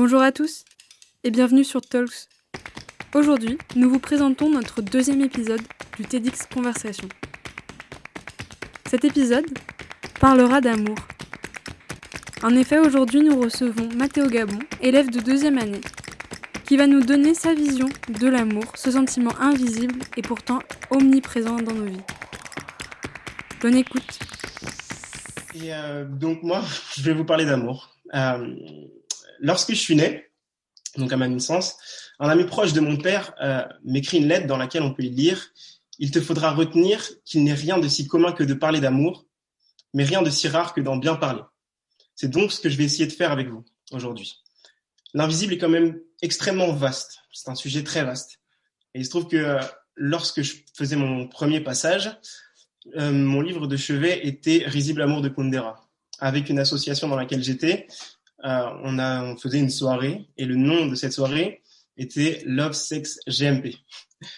Bonjour à tous et bienvenue sur Talks. Aujourd'hui, nous vous présentons notre deuxième épisode du TEDx Conversation. Cet épisode parlera d'amour. En effet, aujourd'hui, nous recevons Mathéo Gabon, élève de deuxième année, qui va nous donner sa vision de l'amour, ce sentiment invisible et pourtant omniprésent dans nos vies. Bonne écoute. Donc moi, je vais vous parler d'amour. Lorsque je suis né, donc à ma naissance, un ami proche de mon père m'écrit une lettre dans laquelle on peut y lire « Il te faudra retenir qu'il n'est rien de si commun que de parler d'amour, mais rien de si rare que d'en bien parler. » C'est donc ce que je vais essayer de faire avec vous aujourd'hui. L'invisible est quand même extrêmement vaste. C'est un sujet très vaste. Et il se trouve que lorsque je faisais mon premier passage, mon livre de chevet était Risible amour de Kundera. Avec une association dans laquelle j'étais, on faisait une soirée et le nom de cette soirée était Love Sex GMP.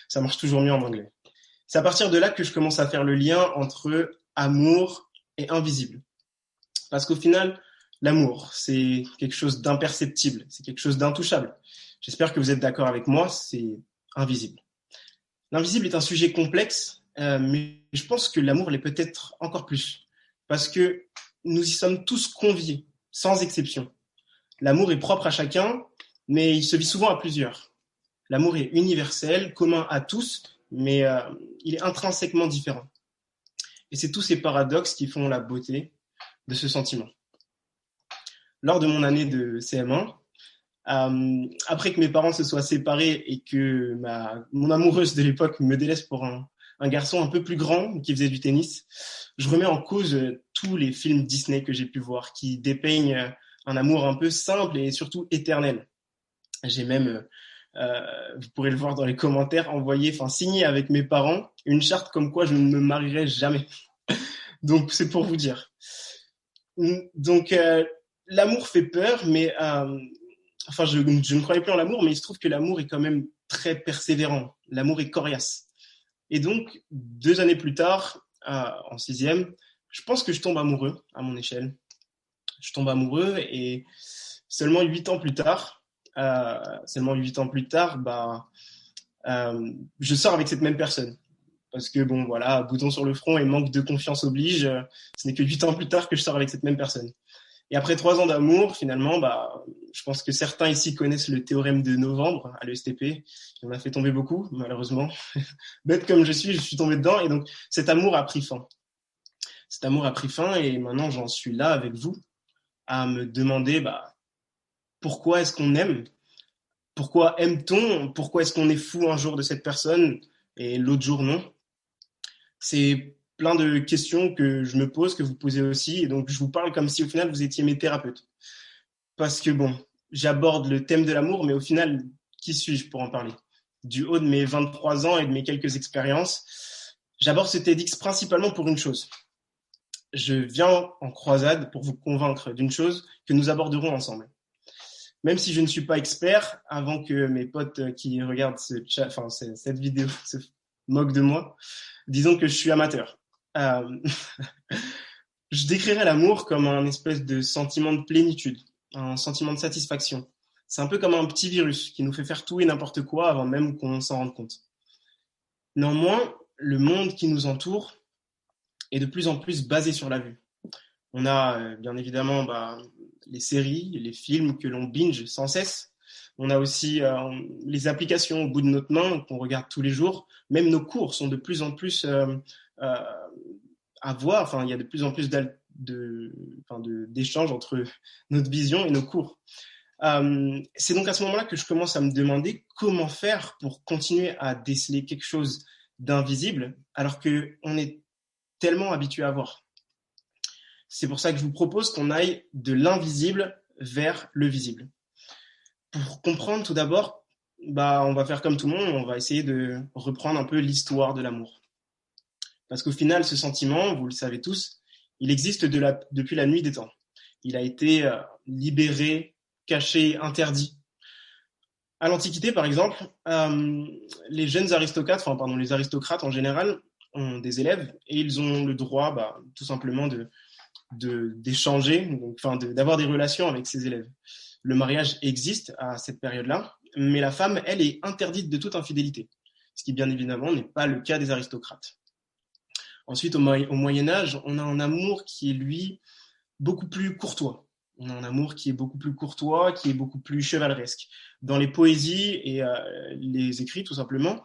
Ça marche toujours mieux en anglais. C'est à partir de là que je commence à faire le lien entre amour et invisible. Parce qu'au final, l'amour, c'est quelque chose d'imperceptible, c'est quelque chose d'intouchable. J'espère que vous êtes d'accord avec moi, c'est invisible. L'invisible est un sujet complexe, mais je pense que l'amour l'est peut-être encore plus. Parce que nous y sommes tous conviés, sans exception. L'amour est propre à chacun, mais il se vit souvent à plusieurs. L'amour est universel, commun à tous, mais il est intrinsèquement différent. Et c'est tous ces paradoxes qui font la beauté de ce sentiment. Lors de mon année de CM1, après que mes parents se soient séparés et que mon amoureuse de l'époque me délaisse pour un garçon un peu plus grand qui faisait du tennis, je remets en cause tous les films Disney que j'ai pu voir qui dépeignent un amour un peu simple et surtout éternel. J'ai même, vous pourrez le voir dans les commentaires, signé avec mes parents une charte comme quoi je ne me marierai jamais. Donc c'est pour vous dire. Donc l'amour fait peur, mais je ne croyais plus en l'amour, mais il se trouve que l'amour est quand même très persévérant. L'amour est coriace. Et donc, 2 années plus tard, en 6e, je pense que je tombe amoureux à mon échelle. Je tombe amoureux et seulement 8 ans plus tard, je sors avec cette même personne. Parce que bon, voilà, bouton sur le front et manque de confiance oblige. Ce n'est que 8 ans plus tard que je sors avec cette même personne. Et après 3 ans d'amour, finalement, je pense que certains ici connaissent le théorème de Novembre à l'ESTP. Il en a fait tomber beaucoup, malheureusement. Bête comme je suis tombé dedans. Et donc, cet amour a pris fin. Cet amour a pris fin et maintenant, j'en suis là avec vous à me demander pourquoi est-ce qu'on aime ? Pourquoi aime-t-on ? Pourquoi est-ce qu'on est fou un jour de cette personne et l'autre jour non ? C'est plein de questions que je me pose, que vous posez aussi. Et donc, je vous parle comme si au final, vous étiez mes thérapeutes. Parce que bon, j'aborde le thème de l'amour, mais au final, qui suis-je pour en parler ? Du haut de mes 23 ans et de mes quelques expériences, j'aborde ce TEDx principalement pour une chose. Je viens en croisade pour vous convaincre d'une chose que nous aborderons ensemble. Même si je ne suis pas expert, avant que mes potes qui regardent cette vidéo se moquent de moi, disons que je suis amateur. Je décrirais l'amour comme un espèce de sentiment de plénitude, un sentiment de satisfaction. C'est un peu comme un petit virus qui nous fait faire tout et n'importe quoi avant même qu'on s'en rende compte. Néanmoins, le monde qui nous entoure est de plus en plus basé sur la vue. On a bien évidemment les séries, les films que l'on binge sans cesse. On a aussi les applications au bout de notre main qu'on regarde tous les jours. Même nos cours sont de plus en plus à voir. Enfin, il y a de plus en plus d'échanges entre notre vision et nos cours. C'est donc à ce moment-là que je commence à me demander comment faire pour continuer à déceler quelque chose d'invisible alors qu'on est tellement habitué à voir. C'est pour ça que je vous propose qu'on aille de l'invisible vers le visible. Pour comprendre tout d'abord, on va faire comme tout le monde, on va essayer de reprendre un peu l'histoire de l'amour. Parce qu'au final, ce sentiment, vous le savez tous, il existe depuis la nuit des temps. Il a été libéré, caché, interdit. À l'Antiquité, par exemple, les jeunes aristocrates, les aristocrates en général, ont des élèves et ils ont le droit, tout simplement d'échanger, d'avoir des relations avec ses élèves. Le mariage existe à cette période-là, mais la femme, elle, est interdite de toute infidélité, ce qui bien évidemment n'est pas le cas des aristocrates. Ensuite, au Moyen Âge, on a un amour qui est, lui, beaucoup plus courtois. On a un amour qui est beaucoup plus courtois, qui est beaucoup plus chevaleresque. Dans les poésies et les écrits, tout simplement,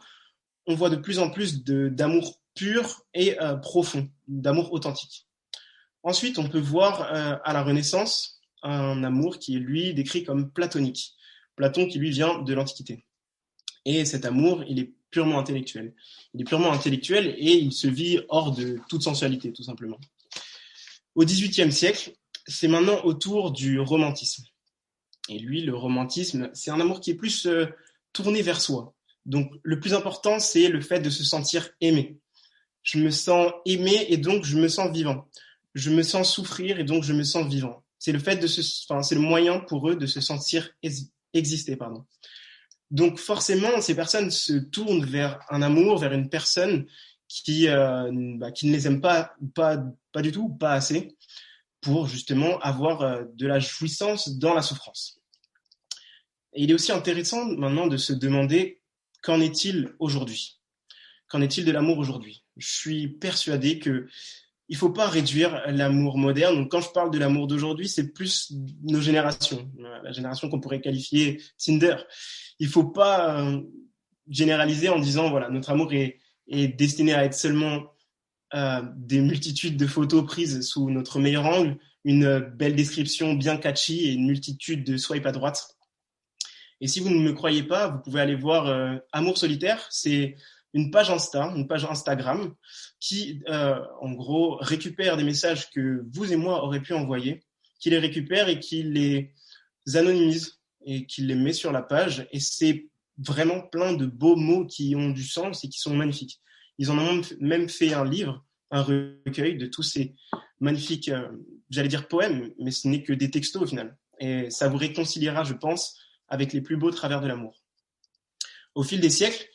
on voit de plus en plus d'amour pur et profond, d'amour authentique. Ensuite, on peut voir à la Renaissance un amour qui est, lui, décrit comme platonique. Platon qui, lui, vient de l'Antiquité. Et cet amour, il est purement intellectuel. Il est purement intellectuel et il se vit hors de toute sensualité, tout simplement. Au XVIIIe siècle, c'est maintenant au tour du romantisme. Et lui, le romantisme, c'est un amour qui est plus tourné vers soi. Donc, le plus important, c'est le fait de se sentir aimé. Je me sens aimé et donc je me sens vivant. Je me sens souffrir et donc je me sens vivant. C'est le fait c'est le moyen pour eux de se sentir exister, pardon. Donc forcément, ces personnes se tournent vers un amour, vers une personne qui ne les aime pas du tout, pas assez, pour justement avoir de la jouissance dans la souffrance. Et il est aussi intéressant maintenant de se demander qu'en est-il aujourd'hui ? Qu'en est-il de l'amour aujourd'hui ? Je suis persuadé que il faut pas réduire l'amour moderne. Donc, quand je parle de l'amour d'aujourd'hui, c'est plus nos générations, la génération qu'on pourrait qualifier Tinder. Il faut pas généraliser en disant voilà, notre amour est destiné à être seulement des multitudes de photos prises sous notre meilleur angle, une belle description bien catchy et une multitude de swipe à droite. Et si vous ne me croyez pas, vous pouvez aller voir Amour solitaire. C'est une page Instagram qui, en gros, récupère des messages que vous et moi aurions pu envoyer, qui les récupère et qui les anonymise et qui les met sur la page. Et c'est vraiment plein de beaux mots qui ont du sens et qui sont magnifiques. Ils en ont même fait un livre, un recueil de tous ces magnifiques, j'allais dire poèmes, mais ce n'est que des textos au final. Et ça vous réconciliera, je pense, avec les plus beaux travers de l'amour. Au fil des siècles,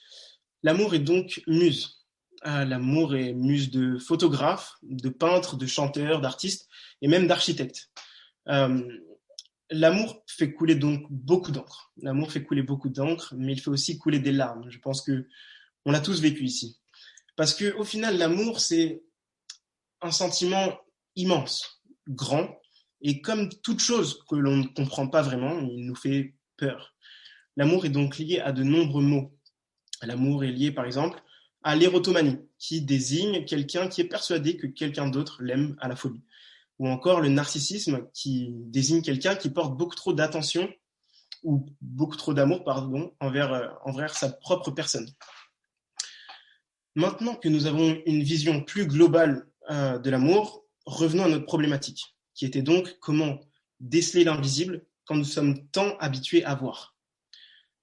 l'amour est donc muse. L'amour est muse de photographes, de peintres, de chanteurs, d'artistes et même d'architectes. L'amour fait couler donc beaucoup d'encre. L'amour fait couler beaucoup d'encre, mais il fait aussi couler des larmes. Je pense que on l'a tous vécu ici. Parce que au final, l'amour, c'est un sentiment immense, grand, et comme toute chose que l'on ne comprend pas vraiment, il nous fait peur. L'amour est donc lié à de nombreux mots. L'amour est lié, par exemple, à l'érotomanie, qui désigne quelqu'un qui est persuadé que quelqu'un d'autre l'aime à la folie. Ou encore le narcissisme, qui désigne quelqu'un qui porte beaucoup trop d'attention ou beaucoup trop d'amour, pardon, envers sa propre personne. Maintenant que nous avons une vision plus globale de l'amour, revenons à notre problématique, qui était donc comment déceler l'invisible quand nous sommes tant habitués à voir.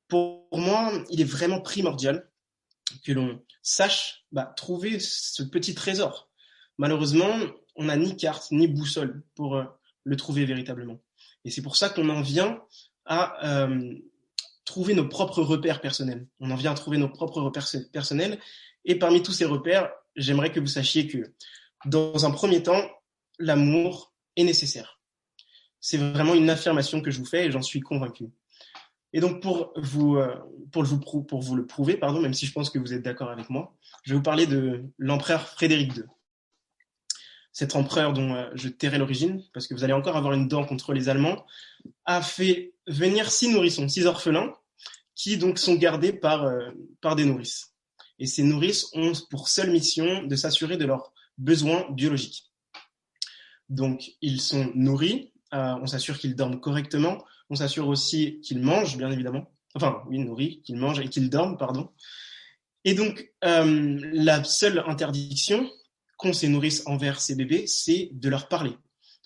Pour moi, il est vraiment primordial que l'on sache trouver ce petit trésor. Malheureusement, on n'a ni carte ni boussole pour le trouver véritablement. Et c'est pour ça qu'on en vient à trouver nos propres repères personnels. On en vient à trouver nos propres repères personnels. Et parmi tous ces repères, j'aimerais que vous sachiez que, dans un premier temps, l'amour est nécessaire. C'est vraiment une affirmation que je vous fais et j'en suis convaincu. Et donc, pour vous le prouver, même si je pense que vous êtes d'accord avec moi, je vais vous parler de l'empereur Frédéric II. Cet empereur dont je tairai l'origine, parce que vous allez encore avoir une dent contre les Allemands, a fait venir 6 nourrissons, 6 orphelins, qui donc sont gardés par des nourrices. Et ces nourrices ont pour seule mission de s'assurer de leurs besoins biologiques. Donc, ils sont nourris, on s'assure qu'ils dorment correctement, on s'assure aussi qu'ils mangent, bien évidemment. Enfin, oui, nourris, qu'ils mangent et qu'ils dorment, pardon. Et donc, la seule interdiction qu'ont ces nourrices envers ces bébés, c'est de leur parler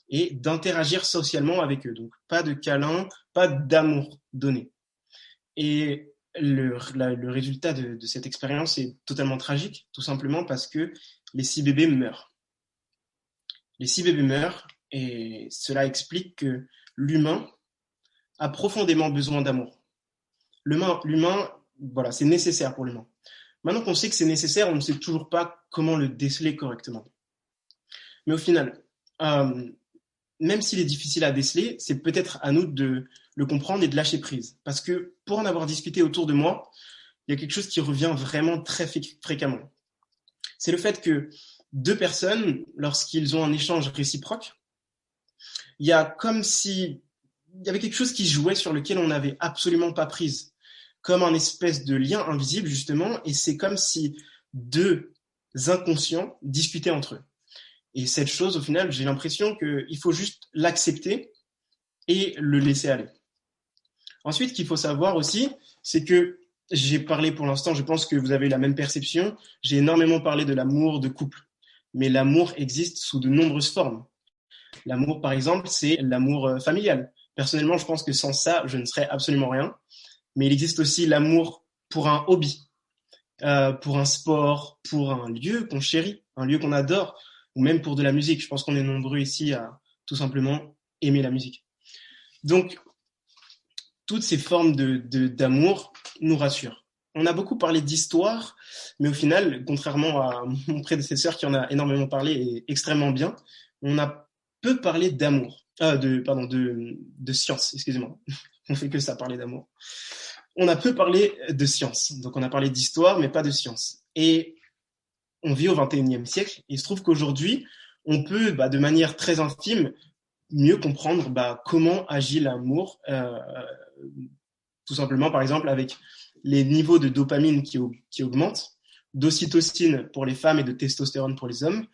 et d'interagir socialement avec eux. Donc, pas de câlin, pas d'amour donné. Et le résultat de cette expérience est totalement tragique, tout simplement parce que les 6 bébés meurent. Les 6 bébés meurent et cela explique que l'humain a profondément besoin d'amour. L'humain, voilà, c'est nécessaire pour l'humain. Maintenant qu'on sait que c'est nécessaire, on ne sait toujours pas comment le déceler correctement. Mais au final, même s'il est difficile à déceler, c'est peut-être à nous de le comprendre et de lâcher prise. Parce que pour en avoir discuté autour de moi, il y a quelque chose qui revient vraiment très fréquemment. C'est le fait que deux personnes, lorsqu'ils ont un échange réciproque, il y a comme si il y avait quelque chose qui jouait sur lequel on n'avait absolument pas prise, comme un espèce de lien invisible justement, et c'est comme si deux inconscients discutaient entre eux. Et cette chose, au final, j'ai l'impression qu'il faut juste l'accepter et le laisser aller. Ensuite, ce qu'il faut savoir aussi, c'est que j'ai parlé pour l'instant, je pense que vous avez la même perception, j'ai énormément parlé de l'amour de couple. Mais l'amour existe sous de nombreuses formes. L'amour, par exemple, c'est l'amour familial. Personnellement, je pense que sans ça, je ne serais absolument rien. Mais il existe aussi l'amour pour un hobby, pour un sport, pour un lieu qu'on chérit, un lieu qu'on adore, ou même pour de la musique. Je pense qu'on est nombreux ici à tout simplement aimer la musique. Donc, toutes ces formes d'amour nous rassurent. On a beaucoup parlé d'histoire, mais au final, contrairement à mon prédécesseur qui en a énormément parlé et extrêmement bien, on a peu parlé d'amour, de science, excusez-moi. On fait que ça, parler d'amour. On a peu parlé de science. Donc on a parlé d'histoire, mais pas de science. Et on vit au XXIe siècle, et il se trouve qu'aujourd'hui, on peut, de manière très infime, mieux comprendre comment agit l'amour, tout simplement, par exemple, avec les niveaux de dopamine qui augmentent, d'ocytocine pour les femmes et de testostérone pour les hommes,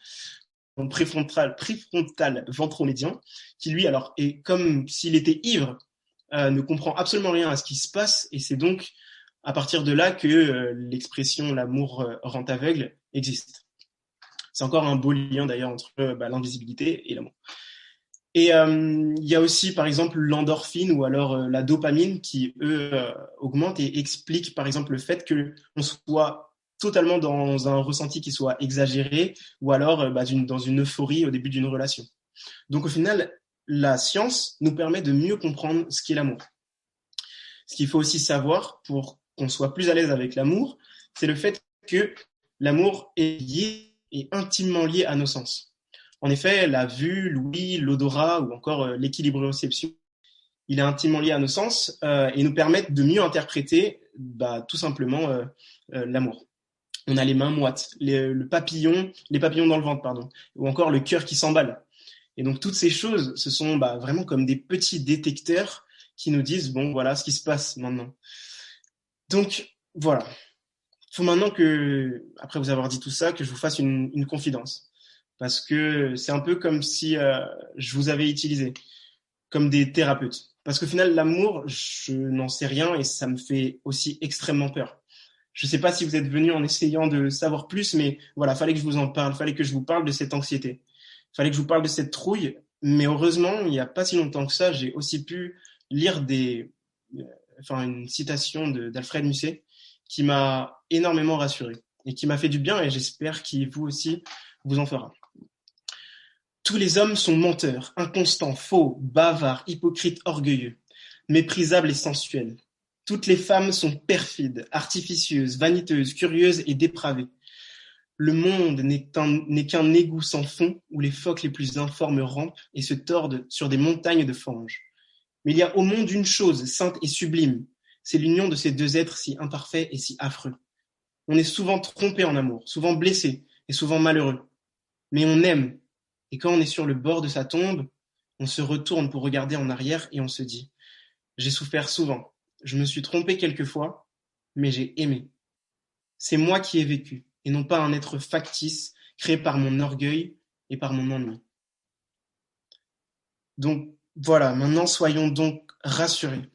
donc préfrontal ventromédian, qui lui, alors, est comme s'il était ivre, ne comprend absolument rien à ce qui se passe, et c'est donc à partir de là que l'expression l'amour rend aveugle existe. C'est encore un beau lien d'ailleurs entre l'invisibilité et l'amour. Et il y a aussi par exemple l'endorphine ou alors la dopamine qui eux augmentent et expliquent par exemple le fait que on soit totalement dans un ressenti qui soit exagéré ou alors dans une euphorie au début d'une relation. Donc au final, la science nous permet de mieux comprendre ce qu'est l'amour. Ce qu'il faut aussi savoir pour qu'on soit plus à l'aise avec l'amour, c'est le fait que l'amour est lié et intimement lié à nos sens. En effet, la vue, l'ouïe, l'odorat ou encore l'équilibroception, il est intimement lié à nos sens et nous permettent de mieux interpréter tout simplement l'amour. On a les mains moites, les papillons dans le ventre, pardon, ou encore le cœur qui s'emballe. Et donc toutes ces choses, ce sont vraiment comme des petits détecteurs qui nous disent bon voilà ce qui se passe maintenant. Donc voilà, il faut maintenant que, après vous avoir dit tout ça, que je vous fasse une confidence. Parce que c'est un peu comme si je vous avais utilisé comme des thérapeutes. Parce qu'au final, l'amour, je n'en sais rien et ça me fait aussi extrêmement peur. Je ne sais pas si vous êtes venu en essayant de savoir plus, mais voilà, fallait que je vous en parle, fallait que je vous parle de cette anxiété, fallait que je vous parle de cette trouille. Mais heureusement, il n'y a pas si longtemps que ça, j'ai aussi pu lire une citation d'Alfred Musset qui m'a énormément rassuré et qui m'a fait du bien et j'espère qu'il vous aussi vous en fera. Tous les hommes sont menteurs, inconstants, faux, bavards, hypocrites, orgueilleux, méprisables et sensuels. Toutes les femmes sont perfides, artificieuses, vaniteuses, curieuses et dépravées. Le monde n'est qu'un égout sans fond où les phoques les plus informes rampent et se tordent sur des montagnes de fange. Mais il y a au monde une chose sainte et sublime, c'est l'union de ces deux êtres si imparfaits et si affreux. On est souvent trompé en amour, souvent blessé et souvent malheureux. Mais on aime. Et quand on est sur le bord de sa tombe, on se retourne pour regarder en arrière et on se dit « J'ai souffert souvent, je me suis trompé quelquefois, mais j'ai aimé. C'est moi qui ai vécu, et non pas un être factice créé par mon orgueil et par mon ennui. » Donc voilà, maintenant soyons donc rassurés.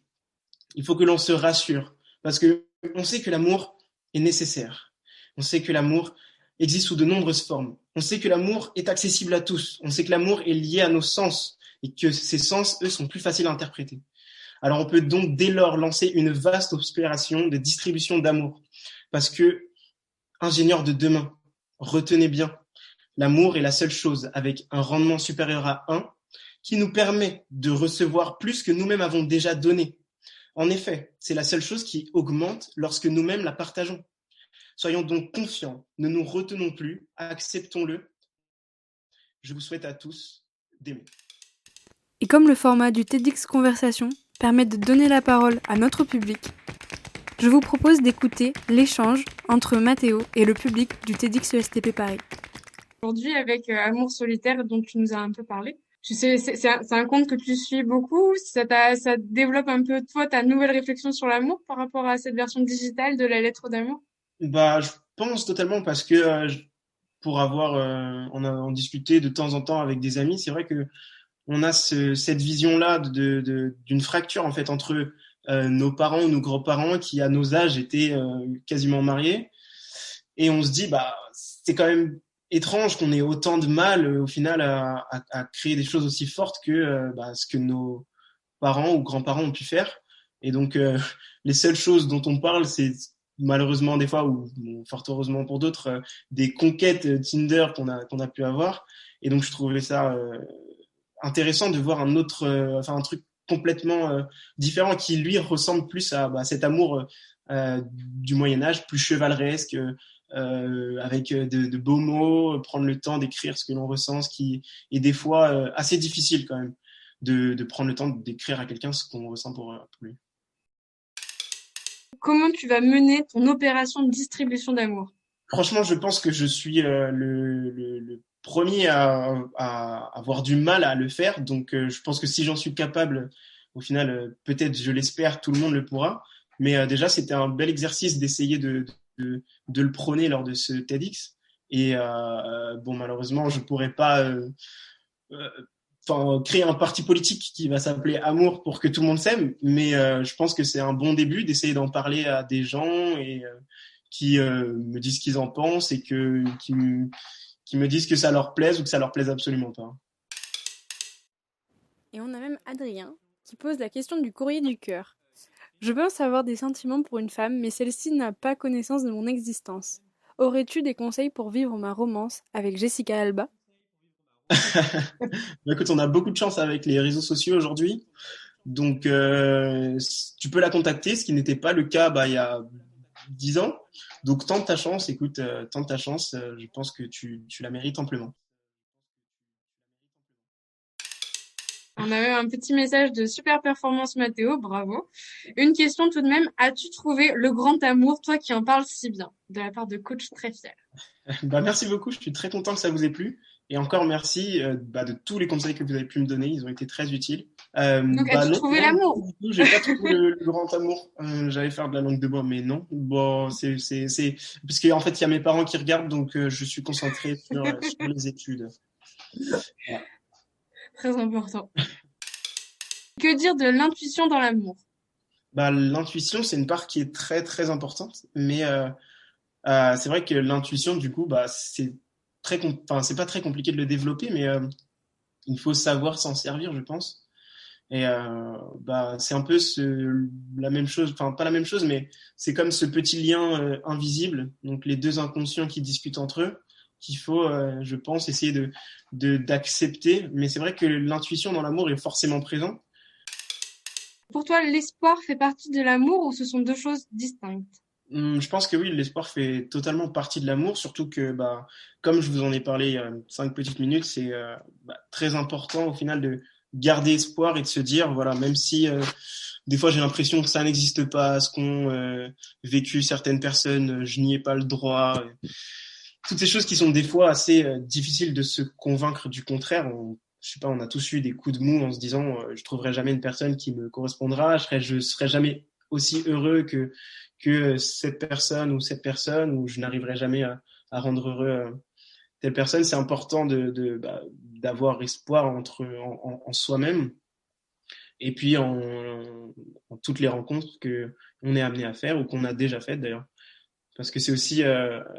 Il faut que l'on se rassure, parce que on sait que l'amour est nécessaire. On sait que l'amour existe sous de nombreuses formes. On sait que l'amour est accessible à tous. On sait que l'amour est lié à nos sens et que ces sens, eux, sont plus faciles à interpréter. Alors on peut donc dès lors lancer une vaste opération de distribution d'amour. Parce que, ingénieurs de demain, retenez bien, l'amour est la seule chose avec un rendement supérieur à 1 qui nous permet de recevoir plus que nous-mêmes avons déjà donné. En effet, c'est la seule chose qui augmente lorsque nous-mêmes la partageons. Soyons donc confiants, ne nous retenons plus, acceptons-le. Je vous souhaite à tous d'aimer. Et comme le format du TEDx Conversation permet de donner la parole à notre public, je vous propose d'écouter l'échange entre Mathéo et le public du TEDx ESTP Paris. Aujourd'hui, avec Amour solitaire, dont tu nous as un peu parlé, tu sais, c'est un compte que tu suis beaucoup. Ça développe un peu, toi, ta nouvelle réflexion sur l'amour par rapport à cette version digitale de la lettre d'amour? Bah, je pense totalement parce que pour avoir, on a en discuté de temps en temps avec des amis, c'est vrai que on a cette vision-là d'une fracture en fait entre nos parents ou nos grands-parents qui à nos âges étaient quasiment mariés, et on se dit bah c'est quand même étrange qu'on ait autant de mal au final à créer des choses aussi fortes que bah, ce que nos parents ou grands-parents ont pu faire. Et donc les seules choses dont on parle, c'est malheureusement des fois, ou bon, fort heureusement pour d'autres, des conquêtes Tinder qu'on a pu avoir. Et donc je trouvais ça intéressant de voir un autre, enfin un truc complètement différent qui lui ressemble plus à bah, cet amour du Moyen Âge, plus chevaleresque, avec de beaux mots, prendre le temps d'écrire ce que l'on ressent, ce qui est des fois assez difficile quand même, de prendre le temps d'écrire à quelqu'un ce qu'on ressent pour lui. Comment tu vas mener ton opération de distribution d'amour? Franchement, je pense que je suis le premier à avoir du mal à le faire. Donc, je pense que si j'en suis capable, au final, peut-être, je l'espère, tout le monde le pourra. Mais déjà, c'était un bel exercice d'essayer de le prôner lors de ce TEDx. Et bon, malheureusement, je pourrais pas euh, créer un parti politique qui va s'appeler Amour pour que tout le monde s'aime. Mais je pense que c'est un bon début d'essayer d'en parler à des gens et qui me disent ce qu'ils en pensent et qui me disent que ça leur plaise ou que ça leur plaise absolument pas. Et on a même Adrien qui pose la question du courrier du cœur. Je pense avoir des sentiments pour une femme, mais celle-ci n'a pas connaissance de mon existence. Aurais-tu des conseils pour vivre ma romance avec Jessica Alba? Écoute, on a beaucoup de chance avec les réseaux sociaux aujourd'hui. Donc, tu peux la contacter, ce qui n'était pas le cas bah, il y a 10 ans. Donc, tente ta chance, écoute, tente ta chance. Je pense que tu la mérites amplement. On avait un petit message de super performance Mathéo, bravo. Une question tout de même, as-tu trouvé le grand amour, toi qui en parles si bien, de la part de coach très fier? Bah, merci beaucoup, je suis très content que ça vous ait plu. Et encore merci bah, de tous les conseils que vous avez pu me donner, ils ont été très utiles. Donc Bah as-tu non, trouvé non, l'amour? du tout, j'ai pas trouvé le grand amour. J'allais faire de la langue de bois, mais non. Bon, c'est parce qu'en fait il y a mes parents qui regardent, donc je suis concentré sur les études. Voilà. Très important. Que dire de l'intuition dans l'amour? Bah l'intuition, c'est une part qui est très très importante, mais c'est vrai que l'intuition, du coup, bah c'est enfin c'est pas très compliqué de le développer, mais il faut savoir s'en servir, je pense. Et bah, c'est un peu la même chose, enfin pas la même chose, mais c'est comme ce petit lien invisible, donc les deux inconscients qui discutent entre eux, qu'il faut, je pense, essayer d'accepter. Mais c'est vrai que l'intuition dans l'amour est forcément présente. Pour toi, l'espoir fait partie de l'amour ou ce sont deux choses distinctes? Je pense que oui, l'espoir fait totalement partie de l'amour, surtout que, bah, comme je vous en ai parlé il y a 5 petites minutes, c'est bah, très important au final de garder espoir et de se dire, voilà, même si des fois j'ai l'impression que ça n'existe pas, ce qu'ont vécu certaines personnes, je n'y ai pas le droit. Toutes ces choses qui sont des fois assez difficiles de se convaincre du contraire. Je sais pas, on a tous eu des coups de mou en se disant, je trouverai jamais une personne qui me correspondra, je serai jamais aussi heureux que cette personne ou je n'arriverai jamais à rendre heureux telle personne. C'est important bah, d'avoir espoir en soi-même et puis en toutes les rencontres que on est amené à faire ou qu'on a déjà faites d'ailleurs. Parce que c'est aussi,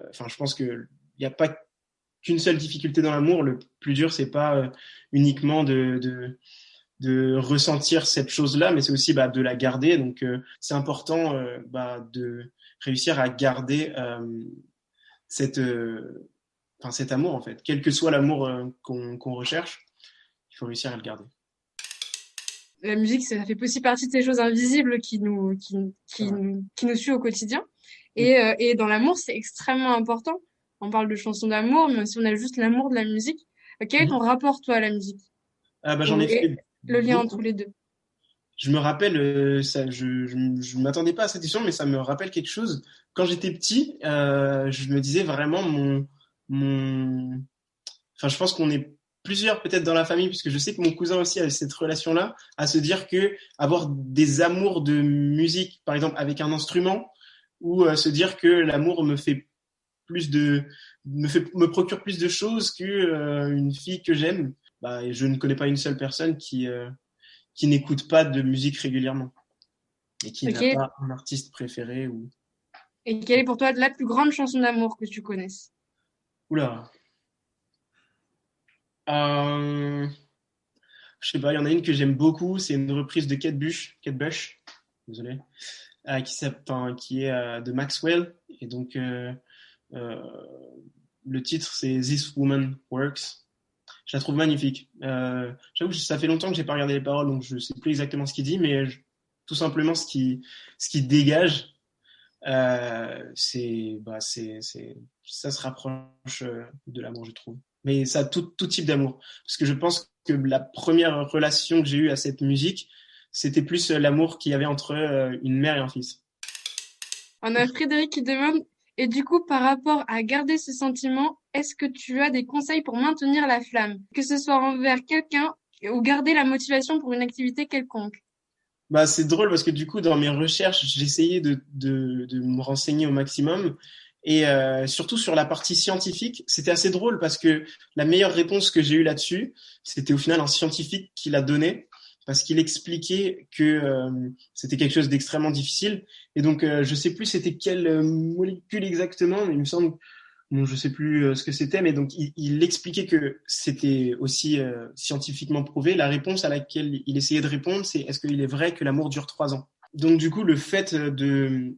enfin, je pense que il n'y a pas qu'une seule difficulté dans l'amour. Le plus dur, c'est pas uniquement de ressentir cette chose-là, mais c'est aussi bah, de la garder. Donc, c'est important bah, de réussir à garder cette, cet amour, en fait. Quel que soit l'amour qu'on recherche, il faut réussir à le garder. La musique, ça fait aussi partie de ces choses invisibles qui nous suivent au quotidien. Et dans l'amour, c'est extrêmement important. On parle de chansons d'amour, mais si on a juste l'amour de la musique, quel est ton rapport, toi, à la musique? Ah, bah, j'en ai Et fait le lien entre beaucoup. les deux? Je me rappelle, je m'attendais pas à cette question, mais ça me rappelle quelque chose. Quand j'étais petit, je me disais vraiment mon, enfin, je pense qu'on est plusieurs peut-être dans la famille, puisque je sais que mon cousin aussi a cette relation-là, à se dire que avoir des amours de musique, par exemple avec un instrument, ou se dire que l'amour plus de, me procure plus de choses que une fille que j'aime. Bah, et je ne connais pas une seule personne qui n'écoute pas de musique régulièrement et qui n'a Ok. pas un artiste préféré ou. Et quelle est pour toi la plus grande chanson d'amour que tu connaisses? Oula. Euh, je sais pas, il y en a une que j'aime beaucoup, c'est une reprise de Kate Bush, désolé, qui est de Maxwell. Et donc, euh, le titre, c'est This Woman Works. Je la trouve magnifique. J'avoue que ça fait longtemps que j'ai pas regardé les paroles, donc je sais plus exactement ce qu'il dit, mais tout simplement ce qui dégage, ça se rapproche de l'amour, je trouve. Mais ça, tout type d'amour. Parce que je pense que la première relation que j'ai eue à cette musique, c'était plus l'amour qu'il y avait entre une mère et un fils. On a Frédéric qui demande, et du coup, par rapport à garder ce sentiment, est-ce que tu as des conseils pour maintenir la flamme, que ce soit envers quelqu'un ou garder la motivation pour une activité quelconque? Bah, c'est drôle parce que du coup, dans mes recherches, j'essayais de me renseigner au maximum. Et surtout sur la partie scientifique, c'était assez drôle parce que la meilleure réponse que j'ai eue là-dessus, c'était au final un scientifique qui l'a donné parce qu'il expliquait que c'était quelque chose d'extrêmement difficile. Et donc, je sais plus c'était quelle molécule exactement, mais il me semble, bon, je sais plus ce que c'était, mais donc il expliquait que c'était aussi scientifiquement prouvé. La réponse à laquelle il essayait de répondre, c'est est-ce qu'il est vrai que l'amour dure 3 ans? Donc du coup, le fait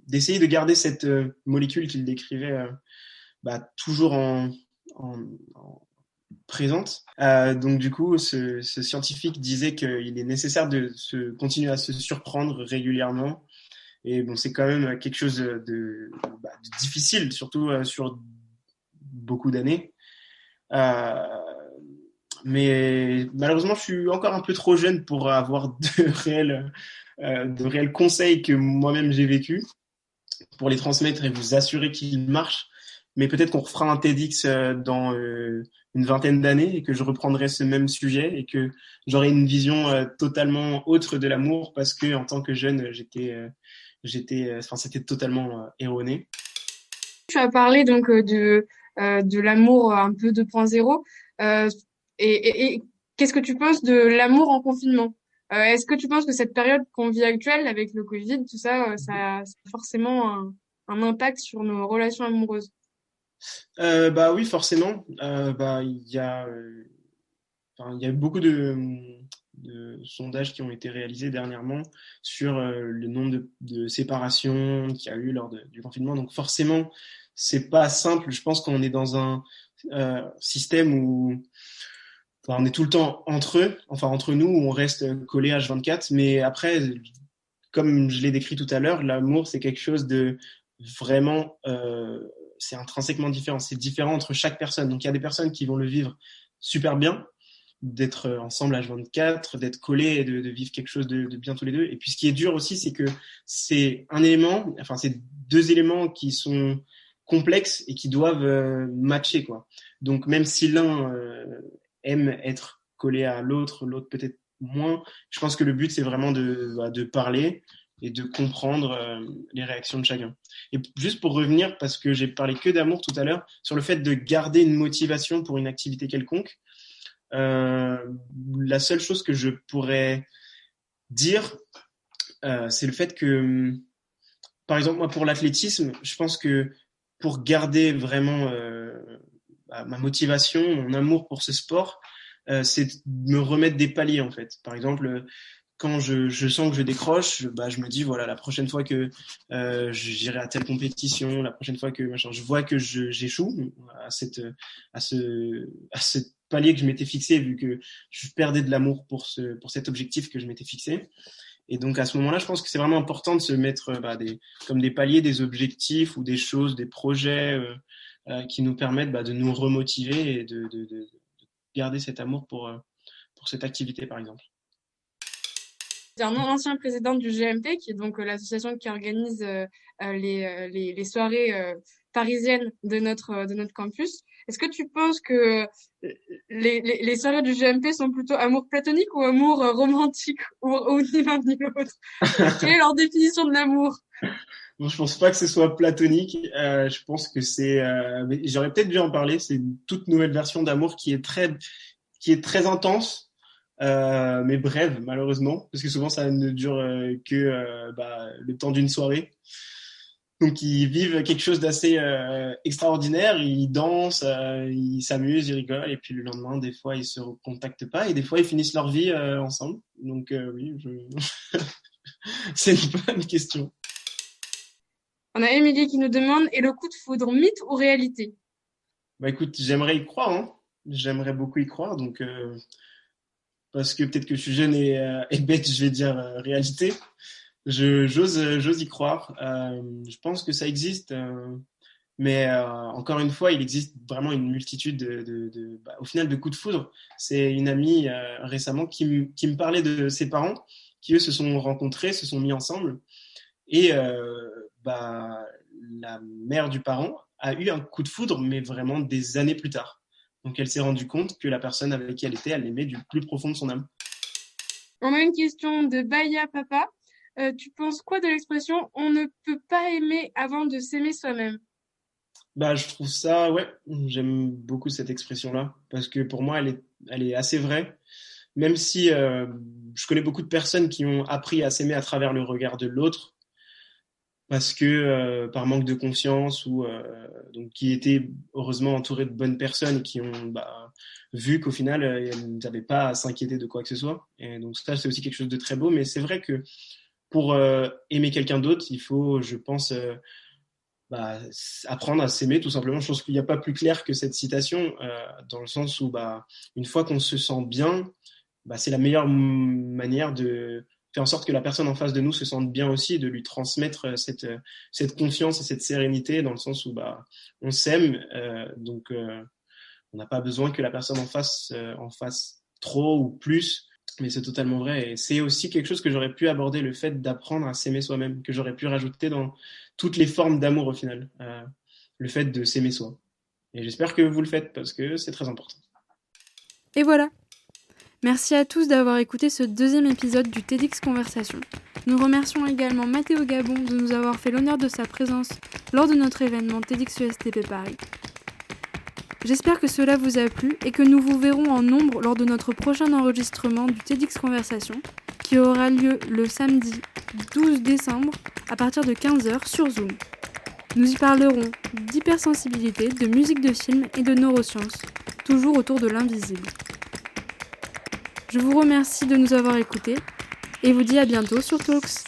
d'essayer de garder cette molécule qu'il décrivait toujours en présente. Donc du coup, ce scientifique disait qu'il est nécessaire de continuer à se surprendre régulièrement. Et bon, c'est quand même quelque chose de difficile, surtout sur beaucoup d'années. Euh, mais malheureusement, je suis encore un peu trop jeune pour avoir de réels conseils que moi-même j'ai vécu pour les transmettre et vous assurer qu'ils marchent. Mais peut-être qu'on refera un TEDx dans une vingtaine d'années et que je reprendrai ce même sujet et que j'aurai une vision totalement autre de l'amour parce que en tant que jeune, enfin, c'était totalement erroné. Tu as parlé donc de l'amour un peu 2.0. Euh, et qu'est-ce que tu penses de l'amour en confinement? Est-ce que tu penses que cette période qu'on vit actuelle avec le Covid, tout ça, ça a forcément un impact sur nos relations amoureuses? Bah oui, forcément. Il y a beaucoup de sondages qui ont été réalisés dernièrement sur le nombre de séparations qu'il y a eu du confinement. Donc forcément, c'est pas simple. Je pense qu'on est dans un système où enfin, on est tout le temps entre eux, enfin entre nous, où on reste collé H24. Mais après, comme je l'ai décrit tout à l'heure, l'amour, c'est quelque chose de vraiment, c'est intrinsèquement différent. C'est différent entre chaque personne. Donc il y a des personnes qui vont le vivre super bien, d'être ensemble H24, d'être collés et de vivre quelque chose de bien tous les deux. Et puis ce qui est dur aussi, c'est que c'est deux éléments qui sont complexes et qui doivent matcher, quoi. Donc même si l'un aime être collé à l'autre, l'autre peut-être moins, je pense que le but c'est vraiment de parler et de comprendre les réactions de chacun. Et juste pour revenir, parce que j'ai parlé que d'amour tout à l'heure, sur le fait de garder une motivation pour une activité quelconque, euh, la seule chose que je pourrais dire, c'est le fait que, par exemple, moi, pour l'athlétisme, je pense que pour garder vraiment ma motivation, mon amour pour ce sport, c'est de me remettre des paliers, en fait. Par exemple, quand je sens que je décroche, je me dis, voilà, la prochaine fois que j'irai à telle compétition, la prochaine fois que machin, je vois que j'échoue à ce palier que je m'étais fixé, vu que je perdais de l'amour pour cet objectif que je m'étais fixé. Et donc à ce moment-là, je pense que c'est vraiment important de se mettre comme des paliers, des objectifs ou des choses, des projets qui nous permettent de nous remotiver et de garder cet amour pour cette activité, par exemple. un ancien président du GMP, qui est donc l'association qui organise les soirées parisiennes de notre campus. Est-ce que tu penses que les soirées du GMP sont plutôt amour platonique ou amour romantique ou ni l'un ni l'autre? Quelle est leur définition de l'amour? Bon, je pense pas que ce soit platonique. Je pense que mais j'aurais peut-être dû en parler. C'est une toute nouvelle version d'amour qui est très intense, mais brève malheureusement, parce que souvent ça ne dure que le temps d'une soirée. Donc ils vivent quelque chose d'assez extraordinaire. Ils dansent, ils s'amusent, ils rigolent, et puis le lendemain, des fois, ils se recontactent pas, et des fois, ils finissent leur vie ensemble. Donc oui, c'est une bonne question. On a Émilie qui nous demande, est le coup de foudre mythe ou réalité? Bah écoute, j'aimerais y croire, hein. J'aimerais beaucoup y croire, donc parce que peut-être que je suis jeune et bête, je vais dire réalité. J'ose y croire. Je pense que ça existe, mais encore une fois, il existe vraiment une multitude au final, de coups de foudre. C'est une amie récemment qui me parlait de ses parents, qui eux se sont rencontrés, se sont mis ensemble, et la mère du parent a eu un coup de foudre, mais vraiment des années plus tard. Donc elle s'est rendue compte que la personne avec qui elle était, elle l'aimait du plus profond de son âme. On a une question de Baya Papa. Tu penses quoi de l'expression on ne peut pas aimer avant de s'aimer soi-même? Je trouve ça, ouais, j'aime beaucoup cette expression-là, parce que pour moi, elle est assez vraie, même si je connais beaucoup de personnes qui ont appris à s'aimer à travers le regard de l'autre, parce que par manque de confiance ou donc qui étaient heureusement entourés de bonnes personnes qui ont vu qu'au final elles n'avaient pas à s'inquiéter de quoi que ce soit. Et donc ça, c'est aussi quelque chose de très beau, mais c'est vrai que pour aimer quelqu'un d'autre, il faut, je pense, apprendre à s'aimer tout simplement. Je pense qu'il n'y a pas plus clair que cette citation, dans le sens où une fois qu'on se sent bien, c'est la meilleure manière de faire en sorte que la personne en face de nous se sente bien aussi, de lui transmettre cette confiance et cette sérénité, dans le sens où on s'aime, donc on n'a pas besoin que la personne en fasse trop ou plus. Mais c'est totalement vrai, et c'est aussi quelque chose que j'aurais pu aborder, le fait d'apprendre à s'aimer soi-même, que j'aurais pu rajouter dans toutes les formes d'amour au final, le fait de s'aimer soi. Et j'espère que vous le faites, parce que c'est très important. Et voilà. Merci à tous d'avoir écouté ce deuxième épisode du TEDx Conversation. Nous remercions également Mathéo Gabon de nous avoir fait l'honneur de sa présence lors de notre événement TEDx USTP Paris. J'espère que cela vous a plu et que nous vous verrons en nombre lors de notre prochain enregistrement du TEDx Conversation, qui aura lieu le samedi 12 décembre à partir de 15h sur Zoom. Nous y parlerons d'hypersensibilité, de musique de film et de neurosciences, toujours autour de l'invisible. Je vous remercie de nous avoir écoutés et vous dis à bientôt sur Talks.